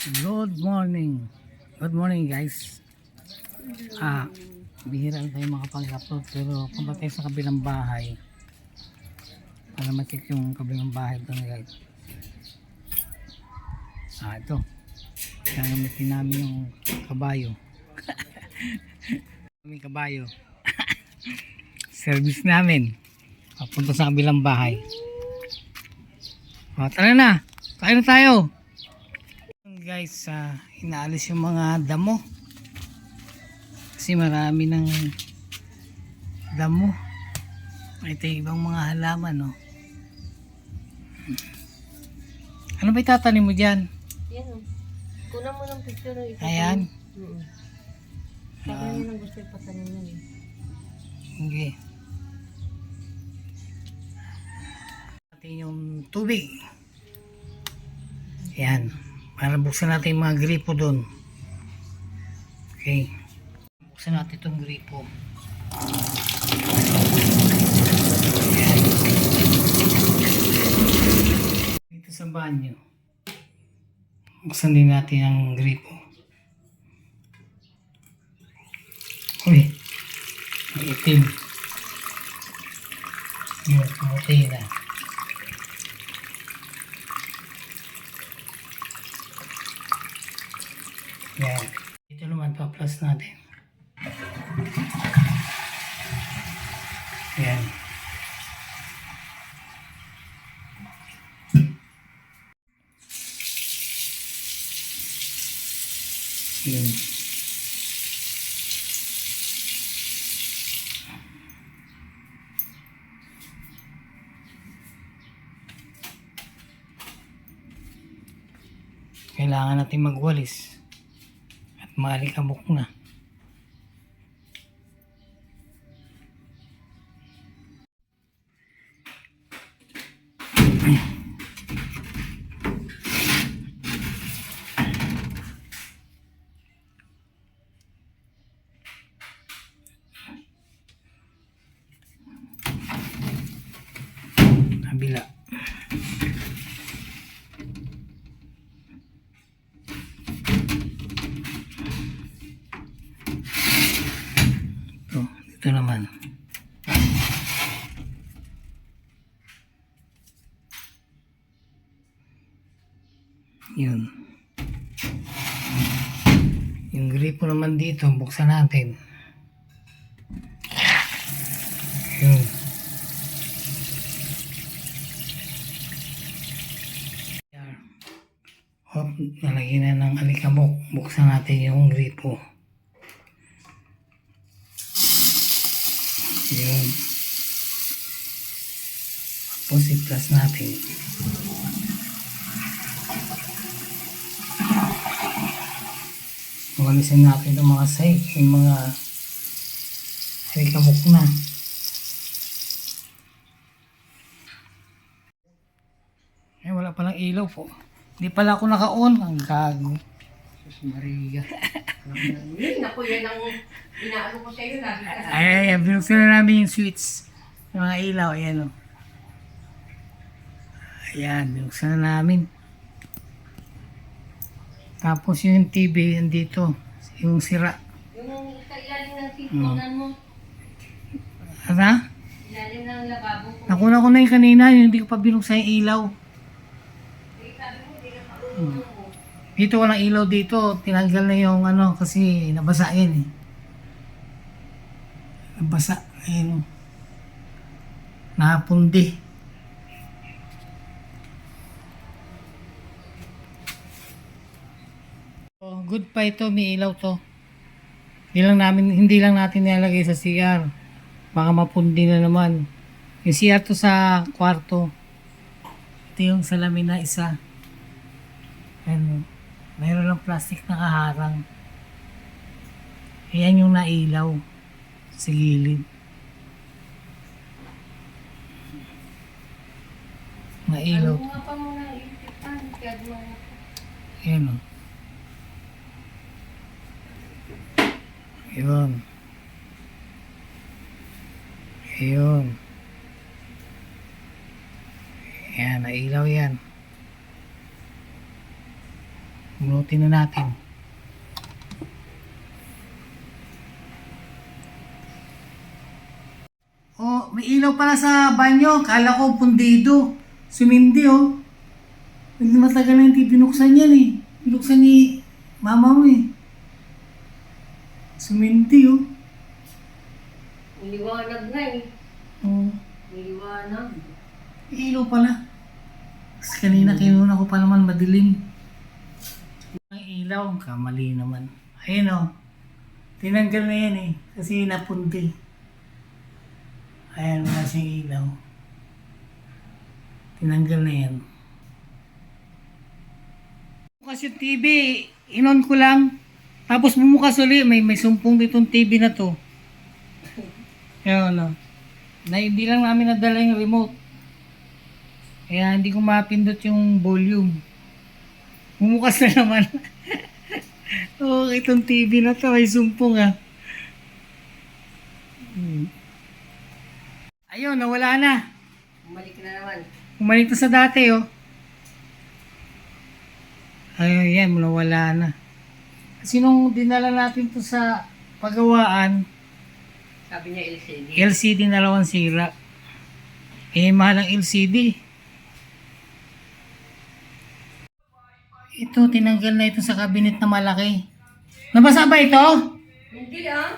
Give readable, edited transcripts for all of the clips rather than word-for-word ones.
Good morning. Good morning guys. Bihira lang tayo makapag-upload pero punta tayo sa kabilang bahay para ma-check yung kabilang bahay doon guys. Ito. Gagamitin namin yung kabayo. May kabayo. Service namin. Papunta sa kabilang bahay. Tara na. Kain na tayo. Guys, inaalis yung mga damo kasi marami ng damo. Ito yung ibang mga halaman, no? Ano ba itatanim mo dyan? Yan o. Kunan mo ng picture ng ito. Ayan. Sabi niya nang gusto yung patanim yan eh. Okay. Natin yung tubig. Ayan. Para buksan natin yung mga gripo doon. Okay. Buksan natin itong gripo. Ayan. Dito sa banyo. Buksan din natin ang gripo. Uy. Ang itim. Yun. Pumuti na. Yan. Dito naman pa-plus natin. Yan. Yan. Kailangan natin magwalis. Maalikabok na. Kabila. Ito naman. Yun. Yung gripo naman dito, buksan natin. Yun. Hop, nalagyan na ng alikabok. Buksan natin yung gripo. Yun. Tapos i-plus natin. Walisin natin itong mga sahig. Yung mga alikabok na. Wala palang ilaw po. Hindi pala ako naka-on. Ang gago. Sus Maria. Naku, yan ang inaano ko sa'yo. Ay, binuksan na namin yung switch. Yung mga ilaw. Ayan o. Ayan, binuksan na namin. Tapos yung TV andito. Yung sira. Yung sa ilalim ng sitonan mo. Ano? Ilalim ng lababo ko. Nakuna ko na yung kanina. Yung hindi ko pa binuksan yung ilaw. Dito walang ilaw dito. Tinanggal na yung ano kasi nabasa yan eh. Nabasa. Ayun. Napundi. Oh, good pa ito. May ilaw to. Hindi lang natin nilalagay sa CR. Baka mapundi na naman. Yung CR to sa kwarto. Ito yung salamin na isa. Ano, mayroon lang plastic na kaharang. Ayan yung nailaw sa gilid. Nailaw. Ano nga pa muna itipan? Ayan o. Ayun. Ayun. Ayan, nailaw yan. Bunutin na natin. Oh, may ilaw pala sa banyo. Kala ko pundido. Sumindi oh. Hindi matagal na hindi binuksan yan eh. Binuksan ni mama mo eh. Sumindi oh. Niliwanag na eh. Oh, Niliwanag. may ilaw pala. Kasi kanina kinuna ko pa naman madilim. Ang ilaw, kamali naman. Ayun oh. Tinanggal na yan eh. Kasi napunti. Ayan, wala siyang ilaw. Tinanggal na yan. Bukas yung TV, inon ko lang. Tapos bumukas uli, may sumpong ditong TV na to. Ayan o. Hindi lang namin nadala yung remote. Kaya hindi ko mapindot yung volume. Bumukas na naman. Oh, itong TV na to, may sumpong ah. Ayun, nawala na. Bumalik na naman. Bumalik na sa dati, oh. Ayun, yan, nawala na. Kasi nung dinala natin to sa pagawaan, Sabi niya LCD. LCD na raw ang sira. Eh, mahal ang LCD. Ito, tinanggal na ito sa cabinet na malaki. Nabasa ba ito? Hindi ah.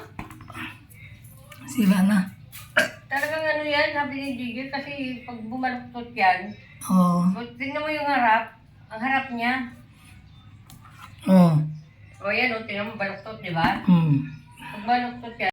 Sira na. Talagang ano yan, sabi ni Gigi, kasi pag bumaluktot yan, Oo. tingnan mo yung harap, ang harap niya. Oo. O yan o, tingnan mo baluktot, di ba? Hmm. Pag baluktot yan,